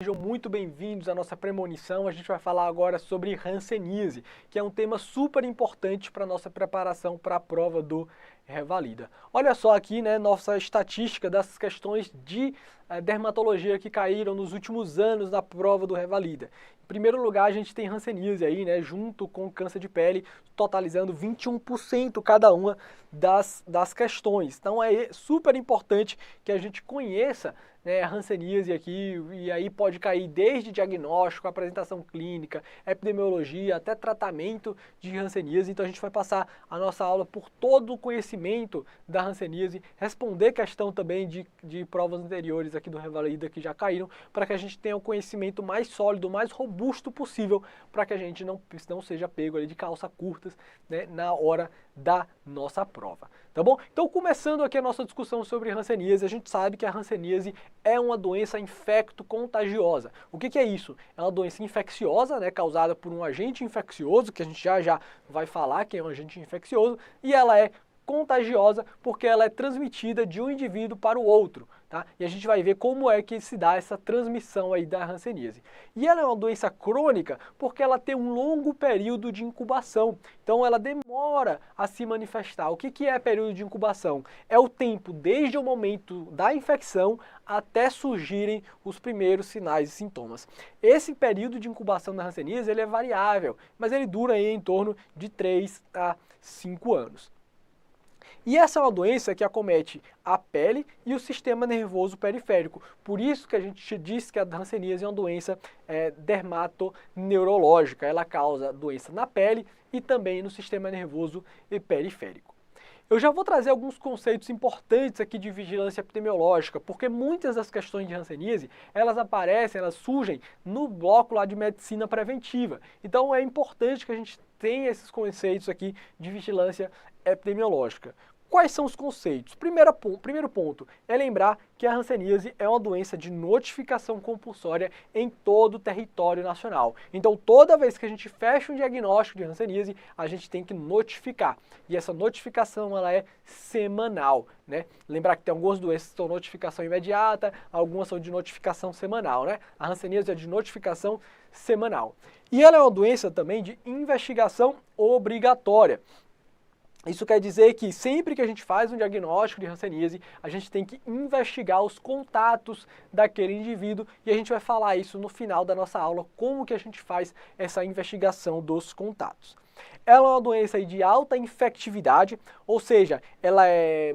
Sejam muito bem-vindos à nossa premonição. A gente vai falar agora sobre hanseníase, que é um tema super importante para a nossa preparação para a prova do Revalida. Olha só aqui, né, nossa estatística das questões de dermatologia que caíram nos últimos anos na prova do Revalida. Em primeiro lugar, a gente tem hanseníase aí, né, junto com câncer de pele, totalizando 21% cada uma das questões. Então é super importante que a gente conheça, né, a hanseníase aqui, e aí pode cair desde diagnóstico, apresentação clínica, epidemiologia, até tratamento de hanseníase. Então a gente vai passar a nossa aula por todo o conhecimento da hanseníase, responder questão também de provas anteriores aqui do Revalida que já caíram, para que a gente tenha um conhecimento mais sólido, mais robusto possível, para que a gente não seja pego ali de calça curtas, né, na hora da nossa prova, tá bom? Então, começando aqui a nossa discussão sobre hanseníase, a gente sabe que a hanseníase é uma doença infecto-contagiosa. O que é isso? É uma doença infecciosa, né, causada por um agente infeccioso, que a gente já vai falar que é um agente infeccioso, e ela é contagiosa porque ela é transmitida de um indivíduo para o outro, tá? E a gente vai ver como é que se dá essa transmissão aí da hanseníase. E ela é uma doença crônica porque ela tem um longo período de incubação, então ela demora a se manifestar. O que é período de incubação? É o tempo desde o momento da infecção até surgirem os primeiros sinais e sintomas. Esse período de incubação da hanseníase ele é variável, mas ele dura aí em torno de 3 a 5 anos. E essa é uma doença que acomete a pele e o sistema nervoso periférico. Por isso que a gente diz que a hanseníase é uma doença dermatoneurológica. Ela causa doença na pele e também no sistema nervoso periférico. Eu já vou trazer alguns conceitos importantes aqui de vigilância epidemiológica, porque muitas das questões de hanseníase, elas aparecem, elas surgem no bloco lá de medicina preventiva. Então é importante que a gente tenha esses conceitos aqui de vigilância epidemiológica. Quais são os conceitos? Primeiro ponto é lembrar que a hanseníase é uma doença de notificação compulsória em todo o território nacional. Então, toda vez que a gente fecha um diagnóstico de hanseníase, a gente tem que notificar. E essa notificação ela é semanal, né? Lembrar que tem algumas doenças que são notificação imediata, algumas são de notificação semanal, né? A hanseníase é de notificação semanal. E ela é uma doença também de investigação obrigatória. Isso quer dizer que sempre que a gente faz um diagnóstico de hanseníase, a gente tem que investigar os contatos daquele indivíduo e a gente vai falar isso no final da nossa aula, como que a gente faz essa investigação dos contatos. Ela é uma doença de alta infectividade, ou seja,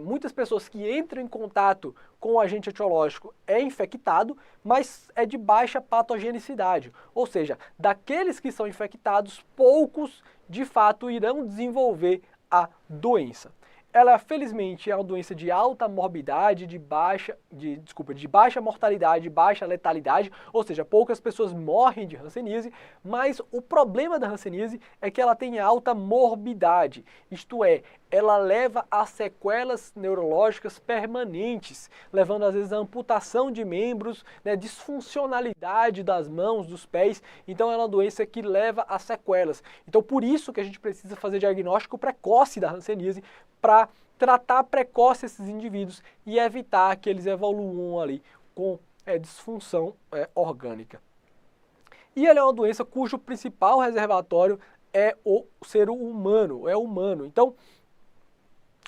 muitas pessoas que entram em contato com o agente etiológico é infectado, mas é de baixa patogenicidade, ou seja, daqueles que são infectados, poucos de fato irão desenvolver a doença. Ela, felizmente, é uma doença de alta morbidade, de baixa mortalidade, de baixa letalidade, ou seja, poucas pessoas morrem de hanseníase, mas o problema da hanseníase é que ela tem alta morbidade, isto é, ela leva a sequelas neurológicas permanentes, levando às vezes a amputação de membros, né, disfuncionalidade das mãos, dos pés, então é uma doença que leva a sequelas. Então por isso que a gente precisa fazer diagnóstico precoce da hanseníase para tratar precoce esses indivíduos e evitar que eles evoluam ali com disfunção orgânica. E ela é uma doença cujo principal reservatório é o ser humano, é humano. Então,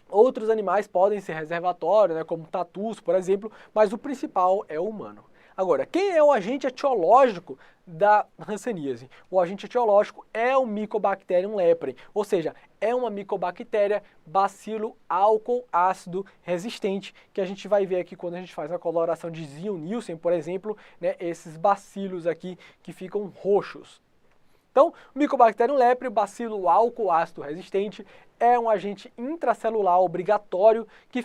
outros animais podem ser reservatórios, né, como tatus, por exemplo, mas o principal é o humano. Agora, quem é o agente etiológico da hanseníase? O agente etiológico é o Mycobacterium leprae, ou seja, é uma micobactéria bacilo álcool ácido resistente, que a gente vai ver aqui quando a gente faz a coloração de Zion-Nielsen, por exemplo, né, esses bacilos aqui que ficam roxos. Então, o Mycobacterium leprae, o bacilo álcool ácido resistente, é um agente intracelular obrigatório que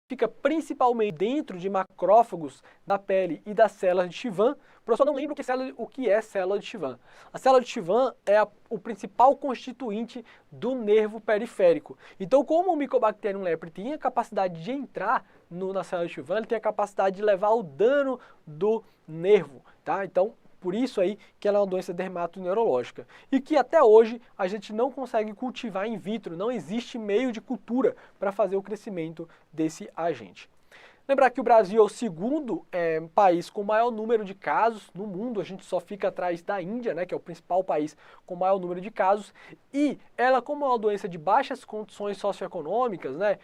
fica principalmente dentro de macrófagos da pele e das células de Schwann. O professor não lembra o que é célula de Schwann. A célula de Schwann é o principal constituinte do nervo periférico. Então, como o Mycobacterium leprae tem a capacidade de entrar na célula de Schwann, ele tem a capacidade de levar o dano do nervo, tá? Então, por isso aí que ela é uma doença dermatoneurológica e que até hoje a gente não consegue cultivar in vitro, não existe meio de cultura para fazer o crescimento desse agente. Lembrar que o Brasil é o segundo país com maior número de casos no mundo, a gente só fica atrás da Índia, né, que é o principal país com maior número de casos, e ela, como é uma doença de baixas condições socioeconômicas, né,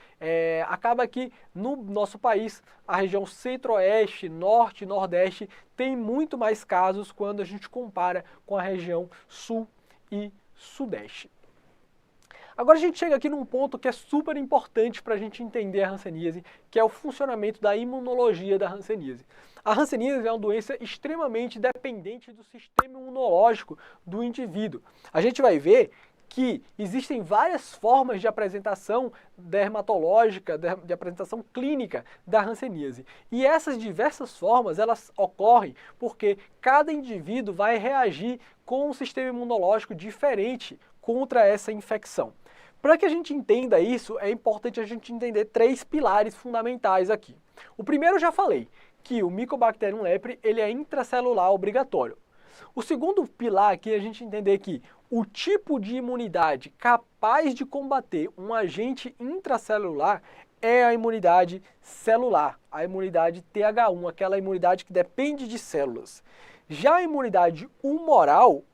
acaba que no nosso país, a região centro-oeste, norte e nordeste tem muito mais casos quando a gente compara com a região sul e sudeste. Agora a gente chega aqui num ponto que é super importante para a gente entender a hanseníase, que é o funcionamento da imunologia da hanseníase. A hanseníase é uma doença extremamente dependente do sistema imunológico do indivíduo. A gente vai ver que existem várias formas de apresentação dermatológica, de apresentação clínica da hanseníase. E essas diversas formas, elas ocorrem porque cada indivíduo vai reagir com um sistema imunológico diferente contra essa infecção. Para que a gente entenda isso, é importante a gente entender 3 pilares fundamentais aqui. O primeiro eu já falei, que o Mycobacterium leprae ele é intracelular obrigatório. O segundo pilar aqui é a gente entender que o tipo de imunidade capaz de combater um agente intracelular é a imunidade celular, a imunidade TH1, aquela imunidade que depende de células. Já a imunidade humoral,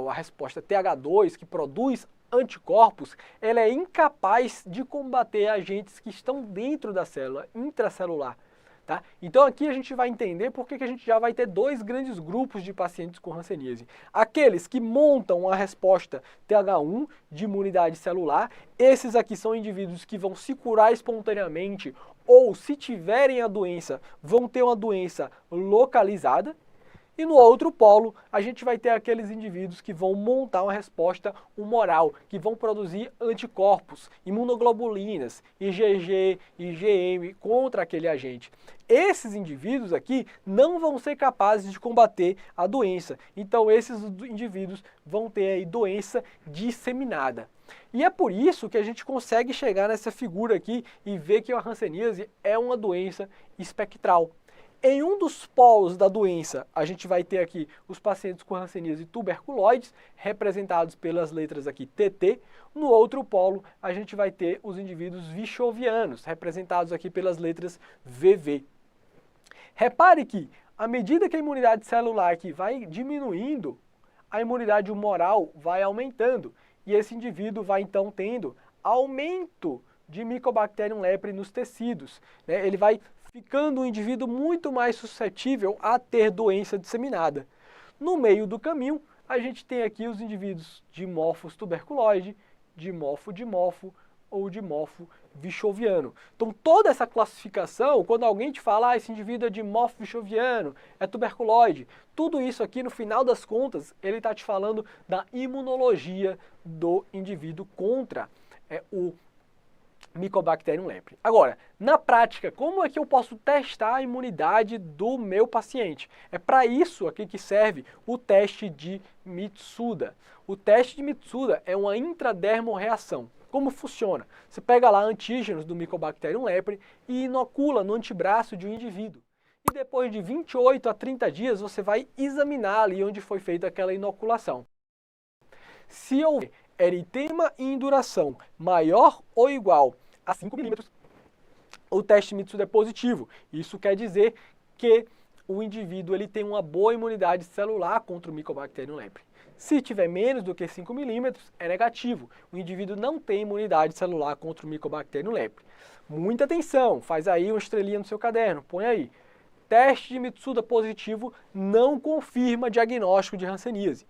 a resposta TH2, que produz anticorpos, ela é incapaz de combater agentes que estão dentro da célula, intracelular. Tá? Então aqui a gente vai entender por que a gente já vai ter 2 grandes grupos de pacientes com hanseníase. Aqueles que montam a resposta TH1 de imunidade celular, esses aqui são indivíduos que vão se curar espontaneamente ou, se tiverem a doença, vão ter uma doença localizada. E no outro polo, a gente vai ter aqueles indivíduos que vão montar uma resposta humoral, que vão produzir anticorpos, imunoglobulinas, IgG, IgM contra aquele agente. Esses indivíduos aqui não vão ser capazes de combater a doença. Então esses indivíduos vão ter aí doença disseminada. E é por isso que a gente consegue chegar nessa figura aqui e ver que a hanseníase é uma doença espectral. Em um dos polos da doença, a gente vai ter aqui os pacientes com hanseníase tuberculoides, representados pelas letras aqui TT. No outro polo, a gente vai ter os indivíduos vichovianos, representados aqui pelas letras VV. Repare que, à medida que a imunidade celular aqui vai diminuindo, a imunidade humoral vai aumentando. E esse indivíduo vai, então, tendo aumento de Mycobacterium leprae nos tecidos. Ele vai ficando um indivíduo muito mais suscetível a ter doença disseminada. No meio do caminho, a gente tem aqui os indivíduos dimorfos tuberculoide, dimorfo ou dimorfo vichoviano. Então toda essa classificação, quando alguém te fala, esse indivíduo é dimorfo vichoviano, é tuberculoide, tudo isso aqui no final das contas, ele está te falando da imunologia do indivíduo contra o Mycobacterium leprae. Agora, na prática, como é que eu posso testar a imunidade do meu paciente? É para isso aqui que serve o teste de Mitsuda. O teste de Mitsuda é uma intradermorreação. Como funciona? Você pega lá antígenos do Mycobacterium leprae e inocula no antebraço de um indivíduo. E depois de 28 a 30 dias, você vai examinar ali onde foi feita aquela inoculação. Se houver eritema e induração maior ou igual a 5 milímetros, o teste Mitsuda é positivo. Isso quer dizer que o indivíduo ele tem uma boa imunidade celular contra o Mycobacterium leprae. Se tiver menos do que 5 milímetros, é negativo. O indivíduo não tem imunidade celular contra o Mycobacterium leprae. Muita atenção, faz aí uma estrelinha no seu caderno, põe aí. Teste de Mitsuda positivo não confirma diagnóstico de hanseníase.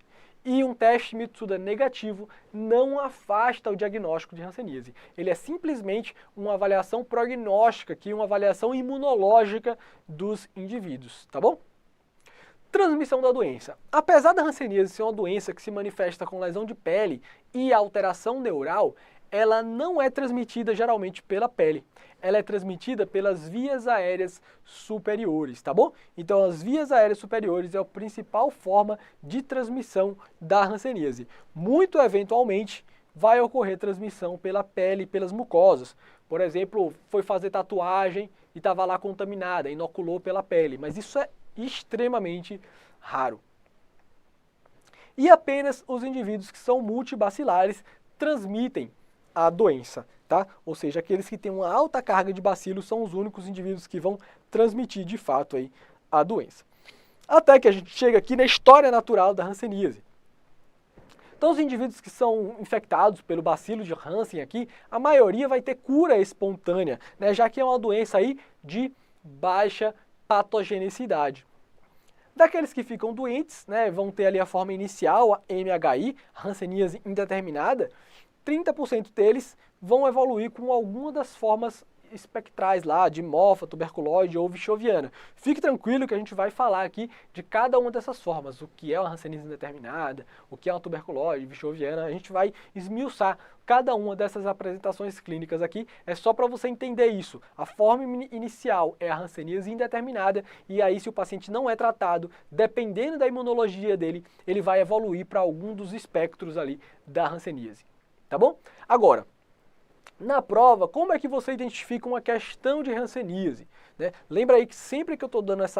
E um teste Mitsuda negativo não afasta o diagnóstico de hanseníase. Ele é simplesmente uma avaliação prognóstica, aqui, uma avaliação imunológica dos indivíduos, tá bom? Transmissão da doença. Apesar da hanseníase ser uma doença que se manifesta com lesão de pele e alteração neural, ela não é transmitida geralmente pela pele. Ela é transmitida pelas vias aéreas superiores, tá bom? Então as vias aéreas superiores é a principal forma de transmissão da hanseníase. Muito eventualmente vai ocorrer transmissão pela pele e pelas mucosas. Por exemplo, foi fazer tatuagem e estava lá contaminada, inoculou pela pele, mas isso é extremamente raro. E apenas os indivíduos que são multibacilares transmitem a doença, tá? Ou seja, aqueles que têm uma alta carga de bacilos são os únicos indivíduos que vão transmitir de fato aí a doença. Até que a gente chega aqui na história natural da hanseníase. Então, os indivíduos que são infectados pelo bacilo de Hansen aqui, a maioria vai ter cura espontânea, né, já que é uma doença aí de baixa patogenicidade. Daqueles que ficam doentes, né, vão ter ali a forma inicial, a MHI, hanseníase indeterminada, 30% deles vão evoluir com alguma das formas espectrais lá, de mofa, tuberculose ou vichoviana. Fique tranquilo que a gente vai falar aqui de cada uma dessas formas, o que é uma hanseníase indeterminada, o que é uma tuberculose, vichoviana, a gente vai esmiuçar cada uma dessas apresentações clínicas aqui, é só para você entender isso. A forma inicial é a hanseníase indeterminada e aí se o paciente não é tratado, dependendo da imunologia dele, ele vai evoluir para algum dos espectros ali da hanseníase, tá bom? Agora, na prova, como é que você identifica uma questão de hanseníase? Né? Lembra aí que sempre que eu estou dando as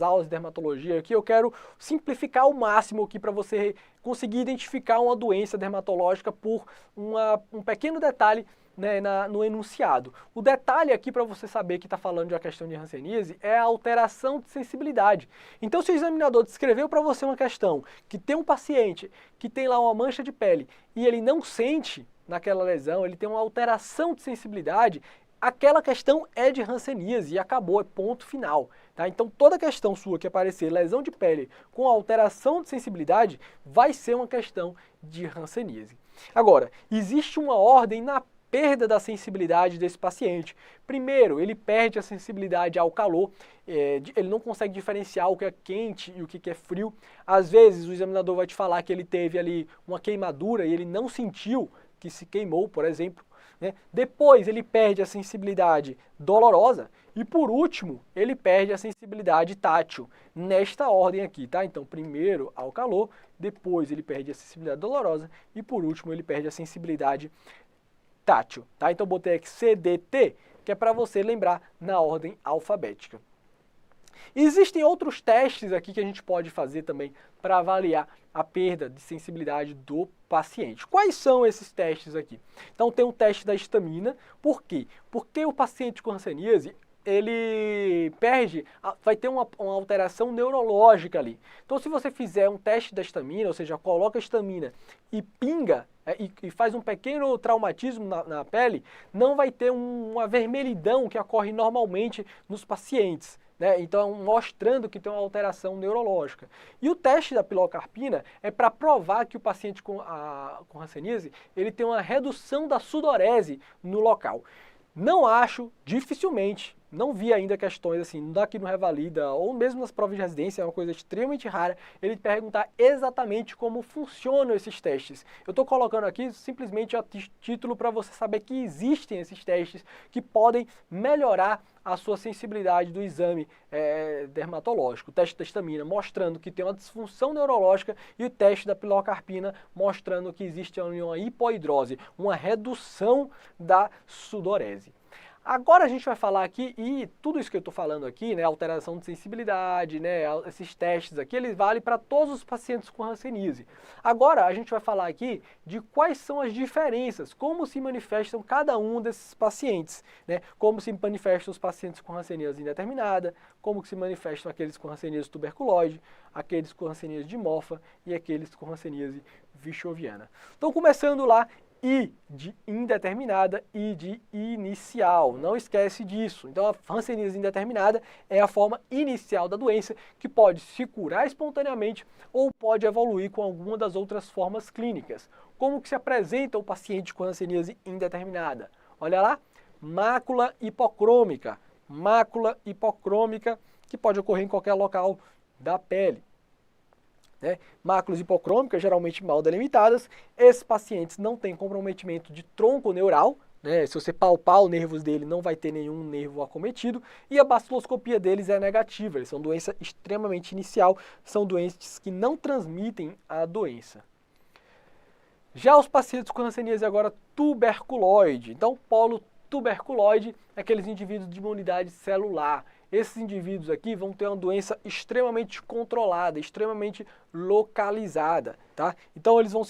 aulas de dermatologia aqui, eu quero simplificar ao máximo aqui para você conseguir identificar uma doença dermatológica por um pequeno detalhe, né, no enunciado. O detalhe aqui para você saber que está falando de uma questão de hanseníase é a alteração de sensibilidade. Então, se o examinador descreveu para você uma questão que tem um paciente que tem lá uma mancha de pele e ele não sente naquela lesão, ele tem uma alteração de sensibilidade, aquela questão é de hanseníase e acabou, é ponto final. Tá? Então toda questão sua que aparecer lesão de pele com alteração de sensibilidade vai ser uma questão de hanseníase. Agora, existe uma ordem na perda da sensibilidade desse paciente. Primeiro, ele perde a sensibilidade ao calor, ele não consegue diferenciar o que é quente e o que é frio. Às vezes o examinador vai te falar que ele teve ali uma queimadura e ele não sentiu que se queimou, por exemplo. Né? Depois ele perde a sensibilidade dolorosa e por último ele perde a sensibilidade tátil, nesta ordem aqui, tá? Então primeiro ao calor, depois ele perde a sensibilidade dolorosa e por último ele perde a sensibilidade tátil, tá? Então botei aqui CDT, que é para você lembrar na ordem alfabética. Existem outros testes aqui que a gente pode fazer também para avaliar a perda de sensibilidade do paciente. Quais são esses testes aqui? Então tem um teste da histamina. Por quê? Porque o paciente com hanseníase, ele vai ter uma alteração neurológica ali. Então se você fizer um teste da histamina, ou seja, coloca a histamina e pinga, e faz um pequeno traumatismo na pele, não vai ter uma vermelhidão que ocorre normalmente nos pacientes. Né? Então, mostrando que tem uma alteração neurológica. E o teste da pilocarpina é para provar que o paciente com hanseníase ele tem uma redução da sudorese no local. Não acho, dificilmente, não vi ainda questões assim, daqui no Revalida ou mesmo nas provas de residência, é uma coisa extremamente rara, ele perguntar exatamente como funcionam esses testes. Eu estou colocando aqui simplesmente a título para você saber que existem esses testes que podem melhorar a sua sensibilidade do exame dermatológico. O teste da histamina mostrando que tem uma disfunção neurológica e o teste da pilocarpina mostrando que existe uma hipoidrose, uma redução da sudorese. Agora a gente vai falar aqui, e tudo isso que eu estou falando aqui, né, alteração de sensibilidade, né, esses testes aqui, eles valem para todos os pacientes com hanseníase. Agora a gente vai falar aqui de quais são as diferenças, como se manifestam cada um desses pacientes, né, como se manifestam os pacientes com hanseníase indeterminada, como se manifestam aqueles com hanseníase tuberculose, aqueles com hanseníase de mofa e aqueles com hanseníase vichoviana. Então começando lá, I de indeterminada e de inicial. Não esquece disso. Então a hanseníase indeterminada é a forma inicial da doença que pode se curar espontaneamente ou pode evoluir com alguma das outras formas clínicas. Como que se apresenta o paciente com hanseníase indeterminada? Olha lá, mácula hipocrômica. Mácula hipocrômica que pode ocorrer em qualquer local da pele. Né? Máculas hipocrômicas, geralmente mal delimitadas, esses pacientes não têm comprometimento de tronco neural, né? Se você palpar os nervos dele, não vai ter nenhum nervo acometido, e a baciloscopia deles é negativa, eles são doença extremamente inicial, são doentes que não transmitem a doença. Já os pacientes com hanseníase agora tuberculoide, então polo tuberculoide é aqueles indivíduos de imunidade celular, esses indivíduos aqui vão ter uma doença extremamente controlada, extremamente localizada, tá? Então eles vão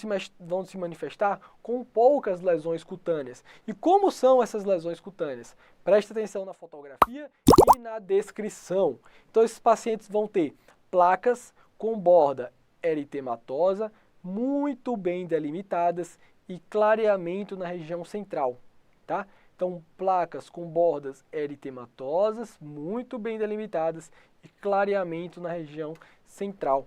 se manifestar com poucas lesões cutâneas. E como são essas lesões cutâneas? Preste atenção na fotografia e na descrição. Então esses pacientes vão ter placas com borda eritematosa, muito bem delimitadas e clareamento na região central, tá? Então, placas com bordas eritematosas, muito bem delimitadas e clareamento na região central.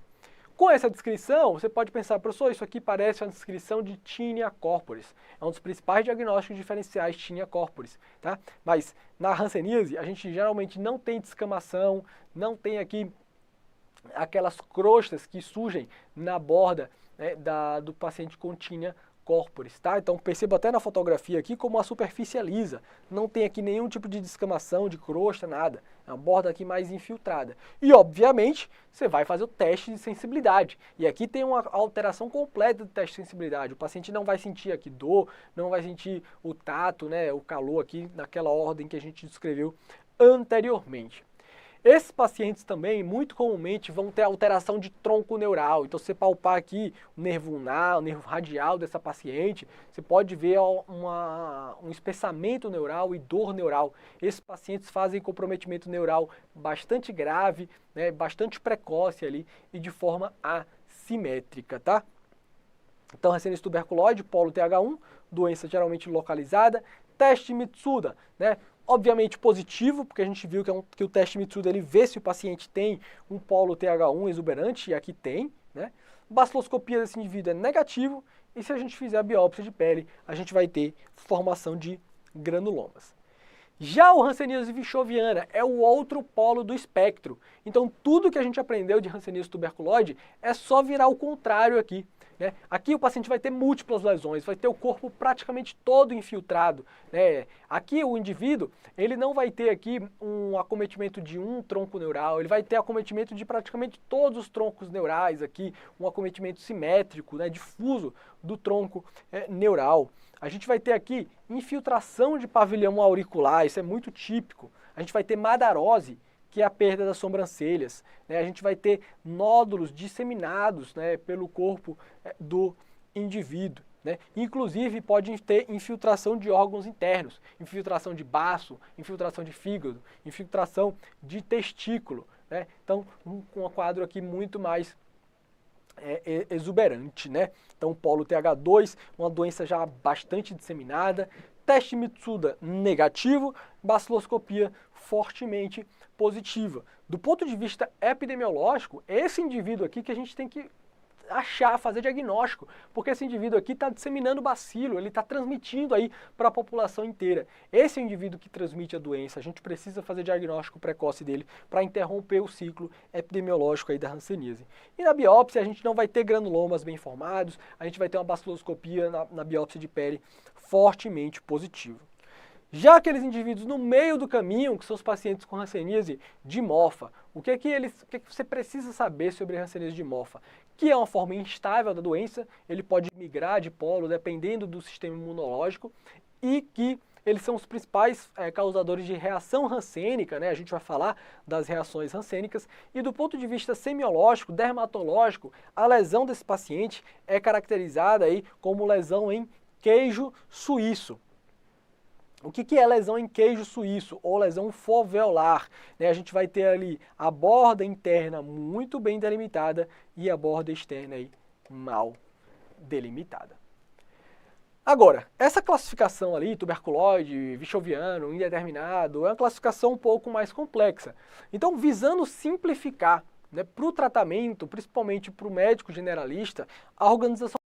Com essa descrição, você pode pensar, professor, isso aqui parece uma descrição de tinea corporis. É um dos principais diagnósticos diferenciais tinea corporis, tá? Mas na hanseníase, a gente geralmente não tem descamação, não tem aqui aquelas crostas que surgem na borda, né, do paciente com tinea corporis, tá? Então perceba até na fotografia aqui como a superfície é lisa, não tem aqui nenhum tipo de descamação, de crosta, nada. É uma borda aqui mais infiltrada. E obviamente você vai fazer o teste de sensibilidade. E aqui tem uma alteração completa do teste de sensibilidade. O paciente não vai sentir aqui dor, não vai sentir o tato, né, o calor aqui naquela ordem que a gente descreveu anteriormente. Esses pacientes também, muito comumente, vão ter alteração de tronco neural. Então, se você palpar aqui o nervo ulnar, o nervo radial dessa paciente, você pode ver um espessamento neural e dor neural. Esses pacientes fazem comprometimento neural bastante grave, né, bastante precoce ali e de forma assimétrica, tá? Então, hanseníase tuberculoide, polo TH1, doença geralmente localizada, teste Mitsuda, né? Obviamente positivo, porque a gente viu que o teste Mitsuda ele vê se o paciente tem um polo TH1 exuberante, e aqui tem, né? Baciloscopia desse indivíduo é negativo, e se a gente fizer a biópsia de pele, a gente vai ter formação de granulomas. Já o hanseníase vichoviana é o outro polo do espectro. Então tudo que a gente aprendeu de hanseníase tuberculoide é só virar o contrário aqui, né? Aqui o paciente vai ter múltiplas lesões, vai ter o corpo praticamente todo infiltrado, né? Aqui o indivíduo, ele não vai ter aqui um acometimento de um tronco neural, ele vai ter acometimento de praticamente todos os troncos neurais aqui, um acometimento simétrico, né, difuso do tronco neural. A gente vai ter aqui infiltração de pavilhão auricular, isso é muito típico. A gente vai ter madarose, que é a perda das sobrancelhas, né? A gente vai ter nódulos disseminados, né, pelo corpo do indivíduo, né? Inclusive pode ter infiltração de órgãos internos, infiltração de baço, infiltração de fígado, infiltração de testículo, né? Então, um quadro aqui muito mais exuberante, né? Então, polo TH2, uma doença já bastante disseminada, teste Mitsuda negativo, baciloscopia fortemente positiva. Do ponto de vista epidemiológico, esse indivíduo aqui que a gente tem que achar, fazer diagnóstico, porque esse indivíduo aqui está disseminando bacilo, ele está transmitindo aí para a população inteira. Esse é o indivíduo que transmite a doença, a gente precisa fazer diagnóstico precoce dele para interromper o ciclo epidemiológico aí da hanseníase. E na biópsia a gente não vai ter granulomas bem formados, a gente vai ter uma baciloscopia na biópsia de pele fortemente positiva. Já aqueles indivíduos no meio do caminho, que são os pacientes com hanseníase dimorfa, o que é que você precisa saber sobre a hanseníase dimorfa? Que é uma forma instável da doença, ele pode migrar de polo dependendo do sistema imunológico e que eles são os principais causadores de reação hansênica, né? A gente vai falar das reações hansênicas e do ponto de vista semiológico, dermatológico, a lesão desse paciente é caracterizada aí como lesão em queijo suíço. O que é lesão em queijo suíço ou lesão foveolar? Né? A gente vai ter ali a borda interna muito bem delimitada e a borda externa aí mal delimitada. Agora, essa classificação ali, tuberculoide, vichoviano, indeterminado, é uma classificação um pouco mais complexa. Então, visando simplificar, né, para o tratamento, principalmente para o médico generalista, a Organização